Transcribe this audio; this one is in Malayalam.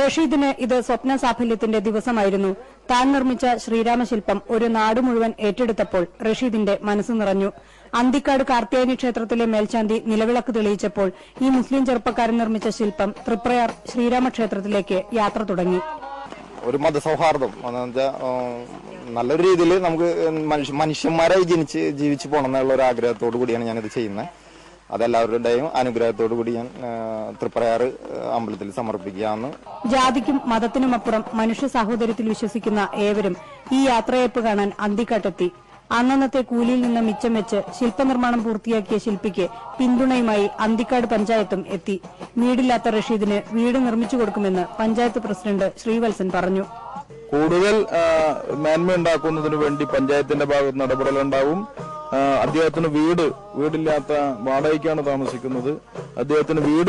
റഷീദിന് ഇത് സ്വപ്ന സാഫല്യത്തിന്റെ ദിവസമായിരുന്നു. താൻ നിർമ്മിച്ച ശ്രീരാമശില്പം ഒരു നാട് മുഴുവൻ ഏറ്റെടുത്തപ്പോൾ റഷീദിന്റെ മനസ്സ് നിറഞ്ഞു. അന്തിക്കാട് കാർത്യായനി ക്ഷേത്രത്തിലെ മേൽശാന്തി നിലവിളക്ക് തെളിയിച്ചപ്പോൾ ഈ മുസ്ലിം ചെറുപ്പക്കാരൻ നിർമ്മിച്ച ശില്പം തൃപ്രയാർ ശ്രീരാമക്ഷേത്രത്തിലേക്ക് യാത്ര തുടങ്ങി. ഒരു മതസൗഹാർദ്ദം നല്ലൊരു രീതിയിൽ നമുക്ക് മനുഷ്യന്മാരായി ജീവിച്ചു പോകണം എന്നുള്ള ഒരു ആഗ്രഹത്തോടു കൂടിയാണ് ഞാനിത് ചെയ്യുന്നത്. അതെല്ലാവരുടെയും അനുഗ്രഹത്തോടു കൂടി ഞാൻ തൃപ്രയാർ അമ്പലത്തിൽ സമർപ്പിക്കുകയാണ്. ജാതിക്കും മതത്തിനുമപ്പുറം മനുഷ്യ സാഹോദര്യത്തിൽ വിശ്വസിക്കുന്ന ഏവരും ഈ യാത്രയയപ്പ് കാണാൻ അന്തിക്കാട്ടെത്തി. അന്നന്നത്തെ കൂലിയിൽ നിന്ന് മിച്ചം വെച്ച് ശില്പനിർമ്മാണം പൂർത്തിയാക്കിയ ശില്പിക്ക് പിന്തുണയുമായി അന്തിക്കാട് പഞ്ചായത്തും എത്തി. വീടില്ലാത്ത റഷീദിന് വീട് നിർമ്മിച്ചു കൊടുക്കുമെന്ന് പഞ്ചായത്ത് പ്രസിഡന്റ് ശ്രീവത്സൻ പറഞ്ഞു. കൂടുതൽ മേന്മയുണ്ടാക്കുന്നതിനു വേണ്ടി പഞ്ചായത്തിന്റെ ഭാഗത്ത് നടപടികളുണ്ടാവും. അദ്ദേഹത്തിന് വീടില്ലാത്ത വാടകയ്ക്കാണ് താമസിക്കുന്നത്. അദ്ദേഹത്തിന് വീട്